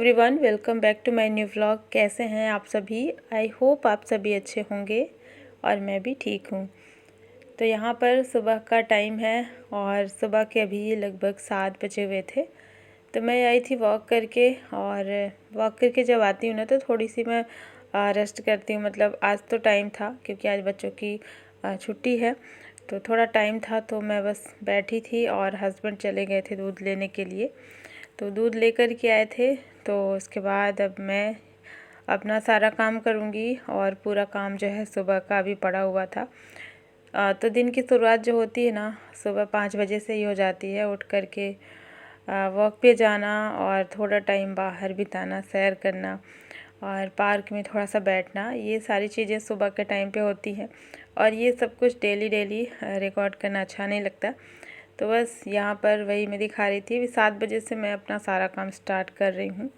Everyone, welcome back to my new vlog. कैसे हैं आप सभी? आई होप आप सभी अच्छे होंगे और मैं भी ठीक हूँ। तो यहाँ पर सुबह का टाइम है और सुबह के अभी लगभग 7 बजे हुए थे। तो मैं आई थी वॉक करके, और वॉक करके जब आती हूँ ना तो थोड़ी सी मैं रेस्ट करती हूँ। मतलब आज तो टाइम था क्योंकि आज बच्चों की छुट्टी है, तो थोड़ा टाइम था तो मैं बस बैठी थी और हस्बैंड चले गए थे दूध लेने के लिए। तो दूध लेकर के आए थे, तो उसके बाद अब मैं अपना सारा काम करूँगी। और पूरा काम जो है सुबह का अभी पड़ा हुआ था। तो दिन की शुरुआत जो होती है ना, सुबह 5 बजे से ही हो जाती है। उठ कर के वॉक पे जाना और थोड़ा टाइम बाहर बिताना, सैर करना और पार्क में थोड़ा सा बैठना, ये सारी चीज़ें सुबह के टाइम पे होती हैं। और ये सब कुछ डेली डेली रिकॉर्ड करना अच्छा नहीं लगता। तो बस यहाँ पर वही मैं दिखा रही थी। 7 बजे से मैं अपना सारा काम स्टार्ट कर रही हूँ।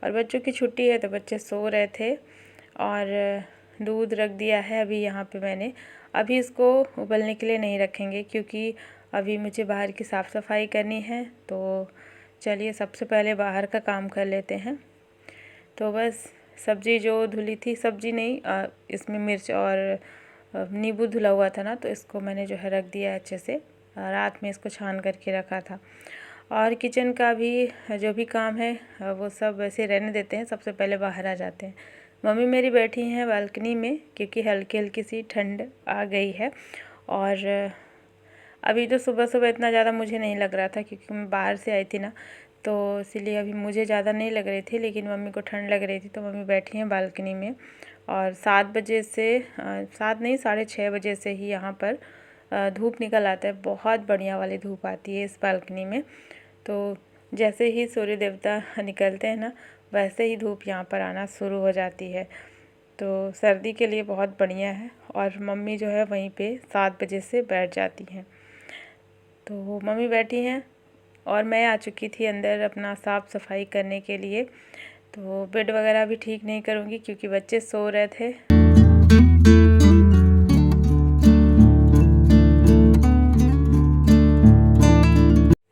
और बच्चों की छुट्टी है तो बच्चे सो रहे थे और दूध रख दिया है अभी यहाँ पे मैंने। अभी इसको उबलने के लिए नहीं रखेंगे क्योंकि अभी मुझे बाहर की साफ़ सफाई करनी है। तो चलिए सबसे पहले बाहर का काम कर लेते हैं। तो बस सब्ज़ी जो धुली थी, सब्ज़ी नहीं, इसमें मिर्च और नींबू धुला हुआ था ना, तो इसको मैंने जो है रख दिया अच्छे से। रात में इसको छान करके रखा था। और किचन का भी जो भी काम है वो सब वैसे रहने देते हैं, सबसे पहले बाहर आ जाते हैं। मम्मी मेरी बैठी हैं बालकनी में क्योंकि हल्की हल्की सी ठंड आ गई है। और अभी तो सुबह सुबह इतना ज़्यादा मुझे नहीं लग रहा था क्योंकि मैं बाहर से आई थी ना, तो इसीलिए अभी मुझे ज़्यादा नहीं लग रही थी, लेकिन मम्मी को ठंड लग रही थी। तो मम्मी बैठी हैं बालकनी में। और 7 बजे से 7 नहीं 6:30 बजे से ही यहाँ पर धूप निकल आता है। बहुत बढ़िया वाली धूप आती है इस बालकनी में। तो जैसे ही सूर्य देवता निकलते हैं ना, वैसे ही धूप यहाँ पर आना शुरू हो जाती है। तो सर्दी के लिए बहुत बढ़िया है। और मम्मी जो है वहीं पे 7 बजे से बैठ जाती हैं। तो मम्मी बैठी हैं और मैं आ चुकी थी अंदर अपना साफ़ सफाई करने के लिए। तो बेड वगैरह भी ठीक नहीं करूँगी क्योंकि बच्चे सो रहे थे।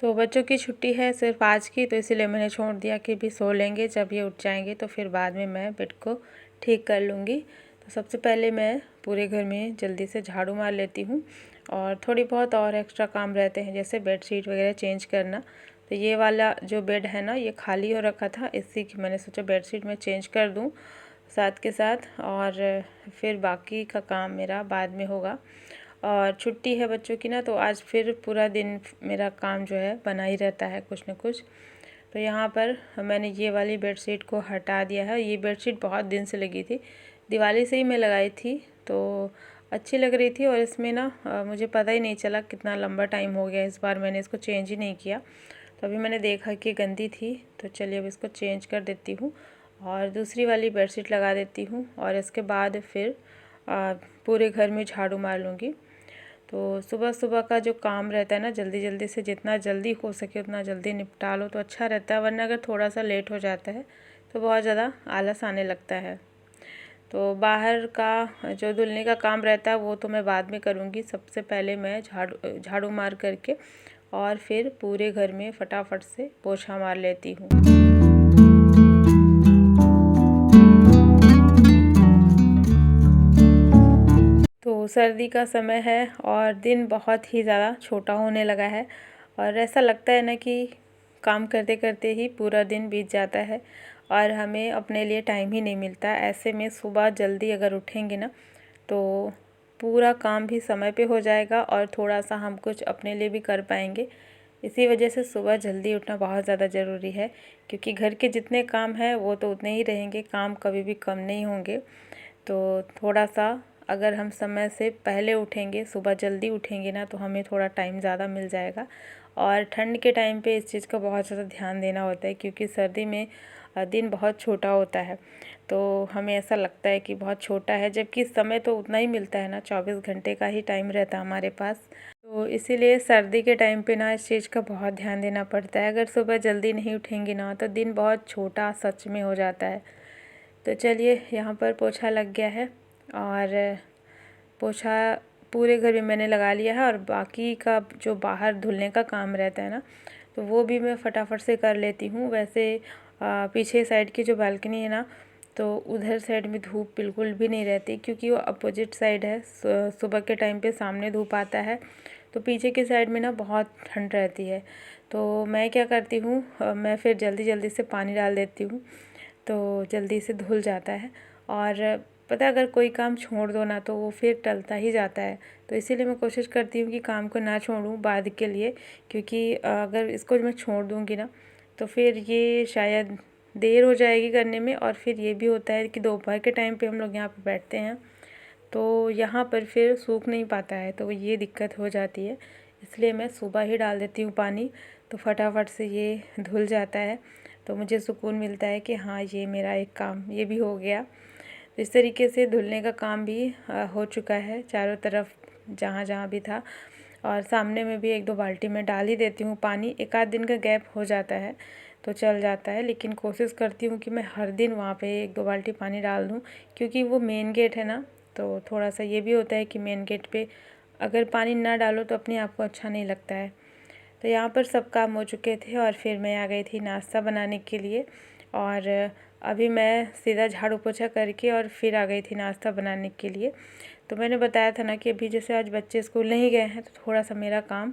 तो बच्चों की छुट्टी है सिर्फ आज की, तो इसीलिए मैंने छोड़ दिया कि भी सो लेंगे, जब ये उठ जाएंगे तो फिर बाद में मैं बेड को ठीक कर लूँगी। तो सबसे पहले मैं पूरे घर में जल्दी से झाड़ू मार लेती हूँ। और थोड़ी बहुत और एक्स्ट्रा काम रहते हैं, जैसे बेडशीट वगैरह चेंज करना। तो ये वाला जो बेड है ना, ये खाली हो रखा था, इसी की मैंने सोचा बेडशीट मैं चेंज कर दूँ साथ के साथ, और फिर बाकी का काम मेरा बाद में होगा। और छुट्टी है बच्चों की ना, तो आज फिर पूरा दिन मेरा काम जो है बना ही रहता है कुछ न कुछ। तो यहाँ पर मैंने ये वाली बेडशीट को हटा दिया है। ये बेडशीट बहुत दिन से लगी थी, दिवाली से ही मैं लगाई थी, तो अच्छी लग रही थी। और इसमें ना मुझे पता ही नहीं चला कितना लंबा टाइम हो गया, इस बार मैंने इसको चेंज ही नहीं किया। तो अभी मैंने देखा कि गंदी थी, तो चलिए अब इसको चेंज कर देती हूँ और दूसरी वाली बेडशीट लगा देती हूँ। और इसके बाद फिर पूरे घर में झाड़ू मार लूँगी। तो सुबह सुबह का जो काम रहता है ना, जल्दी जल्दी से जितना जल्दी हो सके उतना जल्दी निपटा लो तो अच्छा रहता है, वरना अगर थोड़ा सा लेट हो जाता है तो बहुत ज़्यादा आलस आने लगता है। तो बाहर का जो धुलने का काम रहता है वो तो मैं बाद में करूँगी। सबसे पहले मैं झाड़ू मार करके और फिर पूरे घर में फटाफट से पोछा मार लेती हूँ। तो सर्दी का समय है और दिन बहुत ही ज़्यादा छोटा होने लगा है। और ऐसा लगता है ना कि काम करते करते ही पूरा दिन बीत जाता है और हमें अपने लिए टाइम ही नहीं मिलता। ऐसे में सुबह जल्दी अगर उठेंगे ना, तो पूरा काम भी समय पे हो जाएगा और थोड़ा सा हम कुछ अपने लिए भी कर पाएंगे। इसी वजह से सुबह जल्दी उठना बहुत ज़्यादा ज़रूरी है, क्योंकि घर के जितने काम हैं वो तो उतने ही रहेंगे, काम कभी भी कम नहीं होंगे। तो थोड़ा सा अगर हम समय से पहले उठेंगे, सुबह जल्दी उठेंगे ना, तो हमें थोड़ा टाइम ज़्यादा मिल जाएगा। और ठंड के टाइम पे इस चीज़ का बहुत ज़्यादा ध्यान देना होता है, क्योंकि सर्दी में दिन बहुत छोटा होता है। तो हमें ऐसा लगता है कि बहुत छोटा है, जबकि समय तो उतना ही मिलता है ना, 24 घंटे का ही टाइम रहता है हमारे पास। तो इसीलिए सर्दी के टाइम पे ना इस चीज़ का बहुत ध्यान देना पड़ता है। अगर सुबह जल्दी नहीं उठेंगे ना, तो दिन बहुत छोटा सच में हो जाता है। तो चलिए यहाँ पर पोछा लग गया है और पोछा पूरे घर में मैंने लगा लिया है। और बाकी का जो बाहर धुलने का काम रहता है ना, तो वो भी मैं फटाफट से कर लेती हूँ। वैसे पीछे साइड की जो बालकनी है ना, तो उधर साइड में धूप बिल्कुल भी नहीं रहती, क्योंकि वो अपोजिट साइड है। सुबह के टाइम पे सामने धूप आता है, तो पीछे की साइड में ना बहुत ठंड रहती है। तो मैं क्या करती हूँ, मैं फिर जल्दी जल्दी से पानी डाल देती हूँ, तो जल्दी से धुल जाता है। और पता है, अगर कोई काम छोड़ दो ना तो वो फिर टलता ही जाता है। तो इसीलिए मैं कोशिश करती हूँ कि काम को ना छोड़ूँ बाद के लिए, क्योंकि अगर इसको मैं छोड़ दूँगी ना तो फिर ये शायद देर हो जाएगी करने में। और फिर ये भी होता है कि दोपहर के टाइम पे हम लोग यहाँ पे बैठते हैं, तो यहाँ पर फिर सूख नहीं पाता है, तो ये दिक्कत हो जाती है। इसलिए मैं सुबह ही डाल देती हूँ पानी, तो फटाफट से ये धुल जाता है। तो मुझे सुकून मिलता है कि हाँ, ये मेरा एक काम ये भी हो गया। तो इस तरीके से धुलने का काम भी हो चुका है चारों तरफ, जहाँ जहाँ भी था। और सामने में भी 1-2 बाल्टी में डाल ही देती हूँ पानी। एक आध दिन का गैप हो जाता है तो चल जाता है, लेकिन कोशिश करती हूँ कि मैं हर दिन वहाँ पे 1-2 बाल्टी पानी डाल दूँ, क्योंकि वो मेन गेट है ना। तो थोड़ा सा ये भी होता है कि मेन गेट पे अगर पानी ना डालो तो अपने आप को अच्छा नहीं लगता है। तो यहाँ पर सब काम हो चुके थे और फिर मैं आ गई थी नाश्ता बनाने के लिए। और अभी मैं सीधा झाड़ू पोछा करके और फिर आ गई थी नाश्ता बनाने के लिए। तो मैंने बताया था ना कि अभी जैसे आज बच्चे स्कूल नहीं गए हैं, तो थोड़ा सा मेरा काम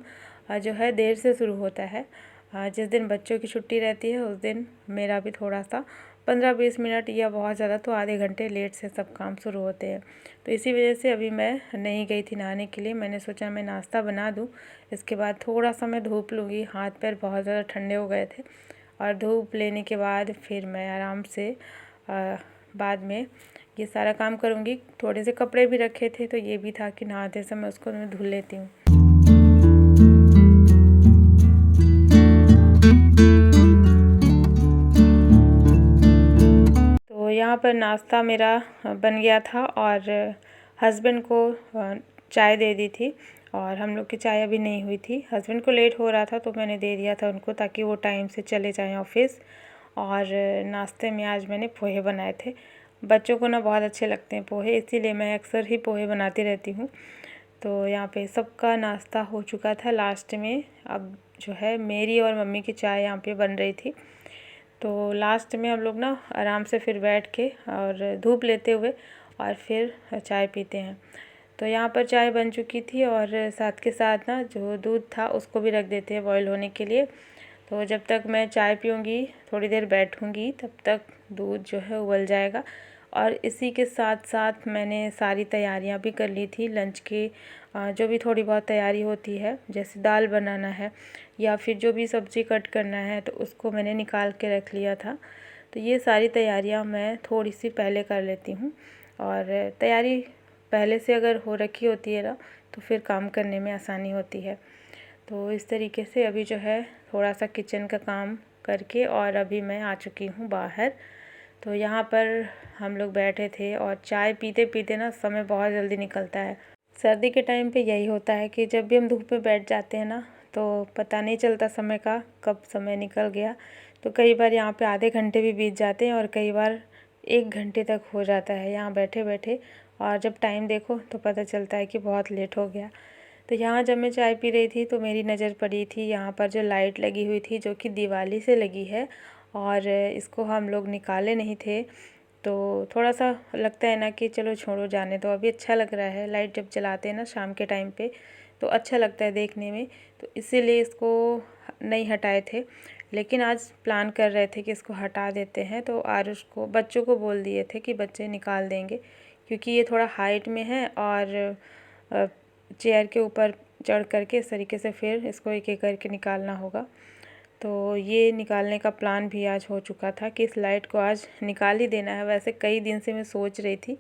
जो है देर से शुरू होता है। जिस दिन बच्चों की छुट्टी रहती है उस दिन मेरा भी थोड़ा सा 15-20 मिनट या बहुत ज़्यादा तो आधे घंटे लेट से सब काम शुरू होते हैं। तो इसी वजह से अभी मैं नहीं गई थी नहाने के लिए। मैंने सोचा मैं नाश्ता बना दूँ, इसके बाद थोड़ा सा मैं धूप लूँगी। हाथ पैर बहुत ज़्यादा ठंडे हो गए थे, और धूप लेने के बाद फिर मैं आराम से बाद में ये सारा काम करूँगी। थोड़े से कपड़े भी रखे थे, तो ये भी था कि नहाते समय उसको मैं धुल लेती हूँ। तो यहाँ पर नाश्ता मेरा बन गया था और हस्बैंड को चाय दे दी थी, और हम लोग की चाय अभी नहीं हुई थी। हस्बैंड को लेट हो रहा था तो मैंने दे दिया था उनको, ताकि वो टाइम से चले जाएं ऑफिस। और नाश्ते में आज मैंने पोहे बनाए थे। बच्चों को ना बहुत अच्छे लगते हैं पोहे, इसीलिए मैं अक्सर ही पोहे बनाती रहती हूँ। तो यहाँ पे सबका नाश्ता हो चुका था लास्ट में। अब जो है मेरी और मम्मी की चाय यहाँ पे बन रही थी। तो लास्ट में हम लोग ना आराम से फिर बैठ के और धूप लेते हुए और फिर चाय पीते हैं। तो यहाँ पर चाय बन चुकी थी, और साथ के साथ ना जो दूध था उसको भी रख देते हैं बॉईल होने के लिए। तो जब तक मैं चाय पीऊँगी, थोड़ी देर बैठूँगी, तब तक दूध जो है उबल जाएगा। और इसी के साथ साथ मैंने सारी तैयारियां भी कर ली थी लंच की। जो भी थोड़ी बहुत तैयारी होती है, जैसे दाल बनाना है या फिर जो भी सब्ज़ी कट करना है, तो उसको मैंने निकाल के रख लिया था। तो ये सारी तैयारियां मैं थोड़ी सी पहले कर लेती हूँ, और तैयारी पहले से अगर हो रखी होती है ना तो फिर काम करने में आसानी होती है। तो इस तरीके से अभी जो है थोड़ा सा किचन का काम करके और अभी मैं आ चुकी हूँ बाहर। तो यहाँ पर हम लोग बैठे थे और चाय पीते पीते ना समय बहुत जल्दी निकलता है। सर्दी के टाइम पे यही होता है कि जब भी हम धूप में बैठ जाते हैं ना तो पता नहीं चलता समय का, कब समय निकल गया। तो कई बार यहाँ पे आधे घंटे भी बीत जाते हैं और कई बार 1 घंटे तक हो जाता है यहाँ बैठे बैठे। और जब टाइम देखो तो पता चलता है कि बहुत लेट हो गया। तो यहाँ जब मैं चाय पी रही थी तो मेरी नज़र पड़ी थी यहाँ पर जो लाइट लगी हुई थी, जो कि दिवाली से लगी है, और इसको हम लोग निकाले नहीं थे। तो थोड़ा सा लगता है ना कि चलो छोड़ो, जाने दो, अभी अच्छा लग रहा है। लाइट जब जलाते हैं ना शाम के टाइम पे तो अच्छा लगता है देखने में, तो इसीलिए इसको नहीं हटाए थे। लेकिन आज प्लान कर रहे थे कि इसको हटा देते हैं, तो आरुष को, बच्चों को बोल दिए थे कि बच्चे निकाल देंगे, क्योंकि ये थोड़ा हाइट में है और चेयर के ऊपर चढ़ करके इस तरीके से फिर इसको एक एक करके निकालना होगा। तो ये निकालने का प्लान भी आज हो चुका था कि इस लाइट को आज निकाल ही देना है। वैसे कई दिन से मैं सोच रही थी,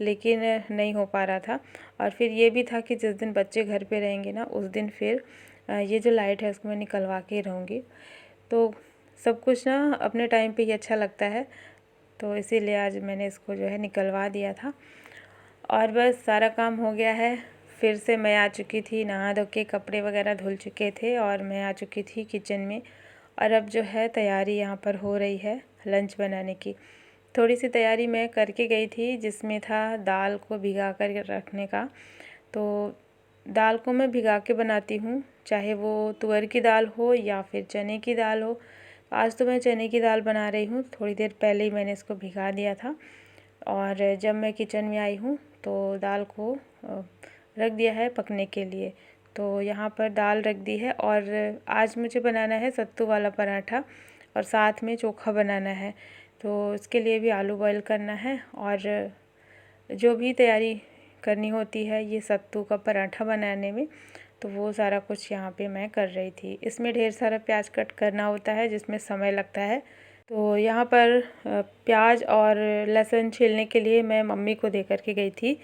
लेकिन नहीं हो पा रहा था। और फिर ये भी था कि जिस दिन बच्चे घर पे रहेंगे ना उस दिन फिर ये जो लाइट है उसको मैं निकलवा के रहूँगी। तो सब कुछ ना अपने टाइम पे ही अच्छा लगता है, तो इसीलिए आज मैंने इसको जो है निकलवा दिया था। और बस सारा काम हो गया है। फिर से मैं आ चुकी थी, नहा धो के कपड़े वगैरह धुल चुके थे और मैं आ चुकी थी किचन में। और अब जो है तैयारी यहाँ पर हो रही है लंच बनाने की। थोड़ी सी तैयारी मैं करके गई थी, जिसमें था दाल को भिगा कर रखने का। तो दाल को मैं भिगा के बनाती हूँ, चाहे वो तुअर की दाल हो या फिर चने की दाल हो। आज तो मैं चने की दाल बना रही हूँ। थोड़ी देर पहले ही मैंने इसको भिगा दिया था और जब मैं किचन में आई हूँ तो दाल को रख दिया है पकने के लिए। तो यहाँ पर दाल रख दी है और आज मुझे बनाना है सत्तू वाला पराठा और साथ में चोखा बनाना है। तो इसके लिए भी आलू बॉईल करना है और जो भी तैयारी करनी होती है ये सत्तू का पराठा बनाने में, तो वो सारा कुछ यहाँ पे मैं कर रही थी। इसमें ढेर सारा प्याज कट करना होता है जिसमें समय लगता है। तो यहाँ पर प्याज और लहसुन छीलने के लिए मैं मम्मी को दे कर के गई थी।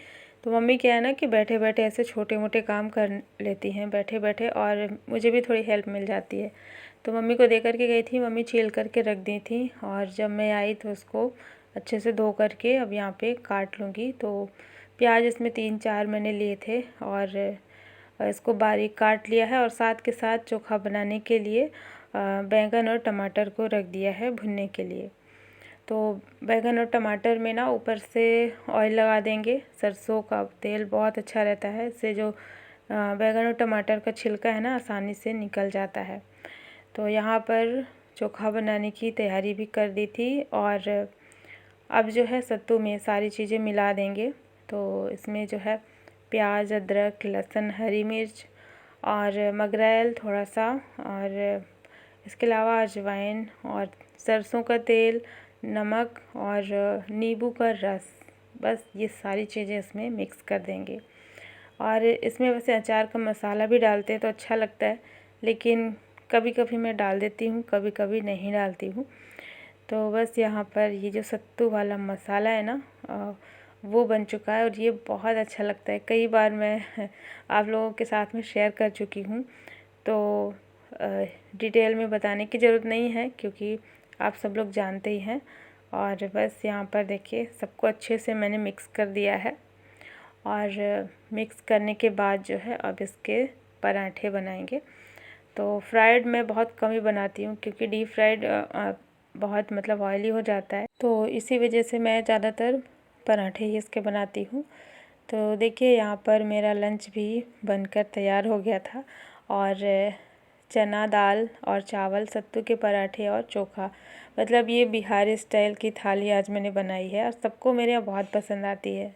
तो मम्मी क्या है ना कि बैठे बैठे ऐसे छोटे मोटे काम कर लेती हैं बैठे बैठे, और मुझे भी थोड़ी हेल्प मिल जाती है। तो मम्मी को दे कर के गई थी, मम्मी छील करके रख दी थी और जब मैं आई तो उसको अच्छे से धो करके अब यहाँ पे काट लूँगी। तो प्याज इसमें 3-4 मैंने लिए थे और इसको बारीक काट लिया है और साथ के साथ चोखा बनाने के लिए बैंगन और टमाटर को रख दिया है भुनने के लिए। तो बैंगन और टमाटर में ना ऊपर से ऑयल लगा देंगे। सरसों का तेल बहुत अच्छा रहता है, इससे जो बैंगन और टमाटर का छिलका है ना आसानी से निकल जाता है। तो यहाँ पर चोखा बनाने की तैयारी भी कर दी थी और अब जो है सत्तू में सारी चीज़ें मिला देंगे। तो इसमें जो है प्याज, अदरक, लहसुन, हरी मिर्च और मगरैल थोड़ा सा, और इसके अलावा अजवाइन और सरसों का तेल, नमक और नींबू का रस, बस ये सारी चीज़ें इसमें मिक्स कर देंगे। और इसमें वैसे अचार का मसाला भी डालते हैं तो अच्छा लगता है, लेकिन कभी कभी मैं डाल देती हूँ, कभी कभी नहीं डालती हूँ। तो बस यहाँ पर ये जो सत्तू वाला मसाला है ना वो बन चुका है और ये बहुत अच्छा लगता है। कई बार मैं आप लोगों के साथ में शेयर कर चुकी हूँ, तो डिटेल में बताने की ज़रूरत नहीं है क्योंकि आप सब लोग जानते ही हैं। और बस यहाँ पर देखिए सबको अच्छे से मैंने मिक्स कर दिया है और मिक्स करने के बाद जो है अब इसके पराठे बनाएंगे। तो फ्राइड मैं बहुत कम ही बनाती हूँ क्योंकि डीप फ्राइड बहुत मतलब ऑयली हो जाता है, तो इसी वजह से मैं ज़्यादातर पराठे ही इसके बनाती हूँ। तो देखिए यहाँ पर मेरा लंच भी बनकर तैयार हो गया था और चना दाल और चावल, सत्तू के पराठे और चोखा, मतलब ये बिहारी स्टाइल की थाली आज मैंने बनाई है और सबको मेरे यहाँ बहुत पसंद आती है।